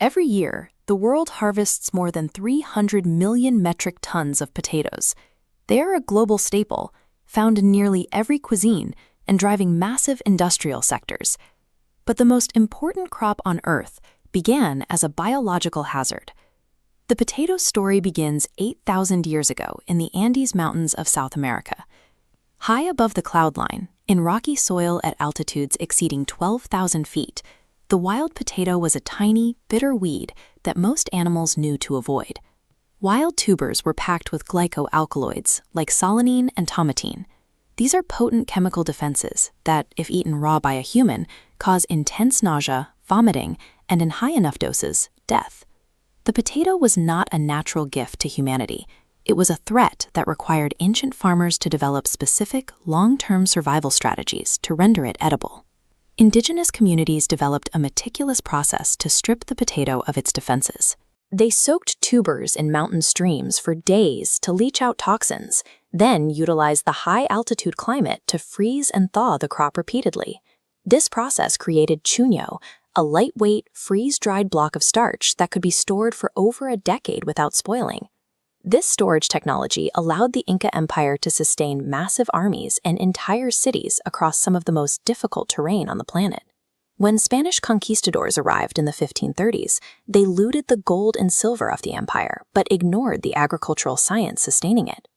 Every year, the world harvests more than 300 million metric tons of potatoes. They are a global staple, found in nearly every cuisine and driving massive industrial sectors. But the most important crop on Earth began as a biological hazard. The potato story begins 8,000 years ago in the Andes Mountains of South America. High above the cloud line, in rocky soil at altitudes exceeding 12,000 feet, the wild potato was a tiny, bitter weed that most animals knew to avoid. Wild tubers were packed with glycoalkaloids like solanine and tomatine. These are potent chemical defenses that, if eaten raw by a human, cause intense nausea, vomiting, and in high enough doses, death. The potato was not a natural gift to humanity. It was a threat that required ancient farmers to develop specific, long-term survival strategies to render it edible. Indigenous communities developed a meticulous process to strip the potato of its defenses. They soaked tubers in mountain streams for days to leach out toxins, then utilized the high-altitude climate to freeze and thaw the crop repeatedly. This process created chuño, a lightweight, freeze-dried block of starch that could be stored for over a decade without spoiling. This storage technology allowed the Inca Empire to sustain massive armies and entire cities across some of the most difficult terrain on the planet. When Spanish conquistadors arrived in the 1530s, they looted the gold and silver of the empire, but ignored the agricultural science sustaining it.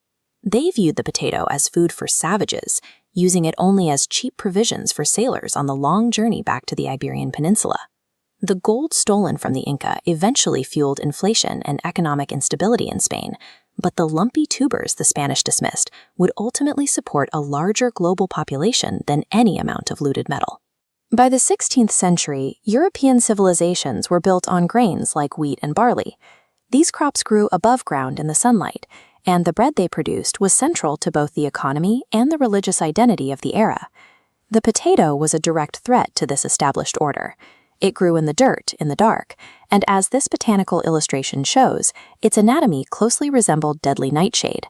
They viewed the potato as food for savages, using it only as cheap provisions for sailors on the long journey back to the Iberian Peninsula. The gold stolen from the Inca eventually fueled inflation and economic instability in Spain, but the lumpy tubers the Spanish dismissed would ultimately support a larger global population than any amount of looted metal. By the 16th century, European civilizations were built on grains like wheat and barley. These crops grew above ground in the sunlight, and the bread they produced was central to both the economy and the religious identity of the era. The potato was a direct threat to this established order. It grew in the dirt, in the dark, and as this botanical illustration shows, its anatomy closely resembled deadly nightshade.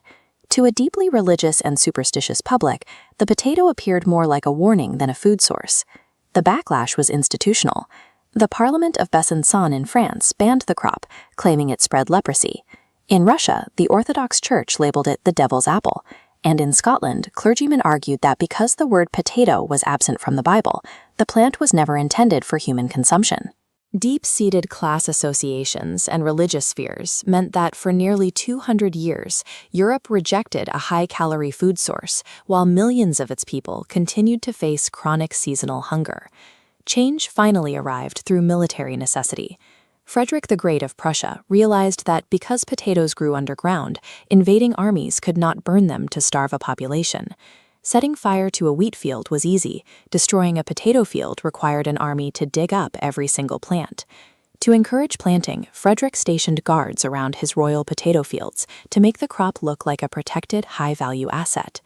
To a deeply religious and superstitious public, the potato appeared more like a warning than a food source. The backlash was institutional. The Parliament of Besançon in France banned the crop, claiming it spread leprosy. In Russia, the Orthodox Church labeled it the devil's apple. And in Scotland, clergymen argued that because the word potato was absent from the Bible, the plant was never intended for human consumption. Deep-seated class associations and religious fears meant that for nearly 200 years, Europe rejected a high-calorie food source, while millions of its people continued to face chronic seasonal hunger. Change finally arrived through military necessity. Frederick the Great of Prussia realized that because potatoes grew underground, invading armies could not burn them to starve a population. Setting fire to a wheat field was easy. Destroying a potato field required an army to dig up every single plant. To encourage planting, Frederick stationed guards around his royal potato fields to make the crop look like a protected, high-value asset.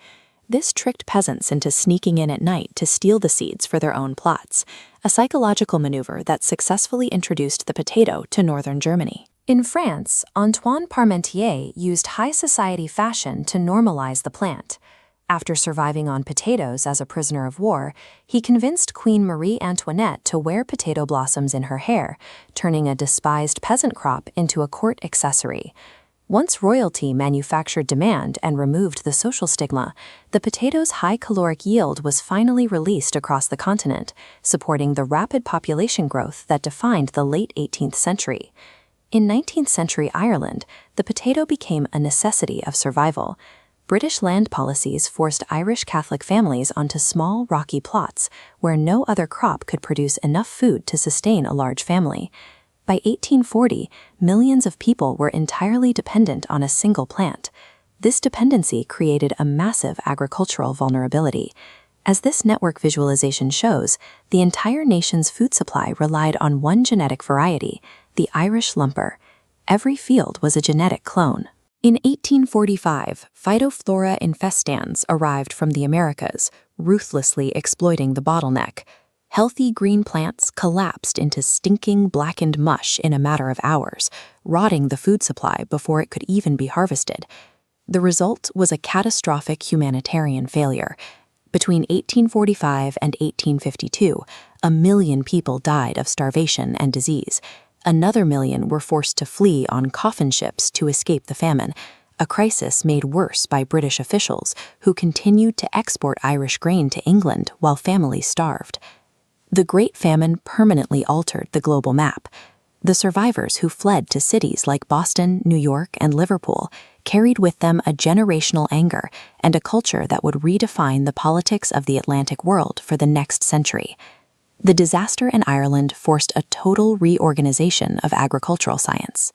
This tricked peasants into sneaking in at night to steal the seeds for their own plots, a psychological maneuver that successfully introduced the potato to northern Germany. In France, Antoine Parmentier used high society fashion to normalize the plant. After surviving on potatoes as a prisoner of war, he convinced Queen Marie Antoinette to wear potato blossoms in her hair, turning a despised peasant crop into a court accessory. Once royalty manufactured demand and removed the social stigma, the potato's high caloric yield was finally released across the continent, supporting the rapid population growth that defined the late 18th century. In 19th century Ireland, the potato became a necessity of survival. British land policies forced Irish Catholic families onto small, rocky plots where no other crop could produce enough food to sustain a large family. By 1840, millions of people were entirely dependent on a single plant. This dependency created a massive agricultural vulnerability. As this network visualization shows, the entire nation's food supply relied on one genetic variety, the Irish lumper. Every field was a genetic clone. In 1845, Phytophthora infestans arrived from the Americas, ruthlessly exploiting the bottleneck. Healthy green plants collapsed into stinking, blackened mush in a matter of hours, rotting the food supply before it could even be harvested. The result was a catastrophic humanitarian failure. Between 1845 and 1852, 1 million people died of starvation and disease. Another million were forced to flee on coffin ships to escape the famine, a crisis made worse by British officials who continued to export Irish grain to England while families starved. The Great Famine permanently altered the global map. The survivors who fled to cities like Boston, New York, and Liverpool carried with them a generational anger and a culture that would redefine the politics of the Atlantic world for the next century. The disaster in Ireland forced a total reorganization of agricultural science.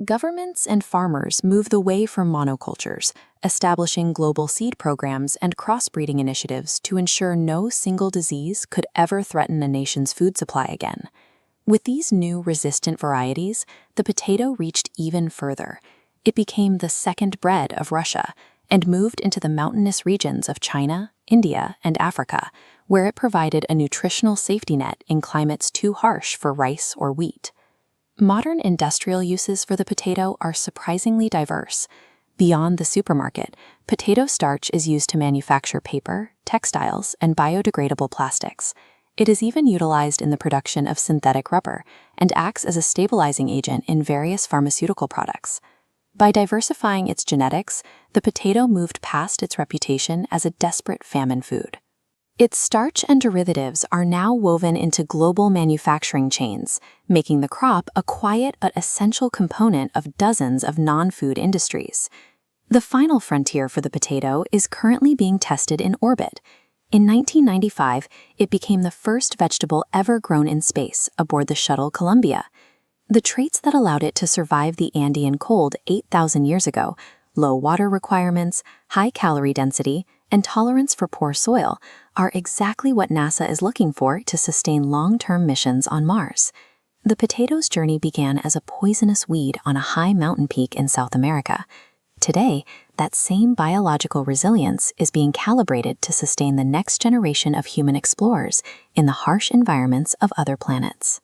Governments and farmers moved away from monocultures, establishing global seed programs and crossbreeding initiatives to ensure no single disease could ever threaten a nation's food supply again. With these new resistant varieties, the potato reached even further. It became the second bread of Russia and moved into the mountainous regions of China, India, and Africa, where it provided a nutritional safety net in climates too harsh for rice or wheat. Modern industrial uses for the potato are surprisingly diverse. Beyond the supermarket, potato starch is used to manufacture paper, textiles, and biodegradable plastics. It is even utilized in the production of synthetic rubber and acts as a stabilizing agent in various pharmaceutical products. By diversifying its genetics, the potato moved past its reputation as a desperate famine food. Its starch and derivatives are now woven into global manufacturing chains, making the crop a quiet but essential component of dozens of non-food industries. The final frontier for the potato is currently being tested in orbit. In 1995, it became the first vegetable ever grown in space aboard the shuttle Columbia. The traits that allowed it to survive the Andean cold 8,000 years ago, low water requirements, high calorie density, and tolerance for poor soil, are exactly what NASA is looking for to sustain long-term missions on Mars. The potato's journey began as a poisonous weed on a high mountain peak in South America. Today, that same biological resilience is being calibrated to sustain the next generation of human explorers in the harsh environments of other planets.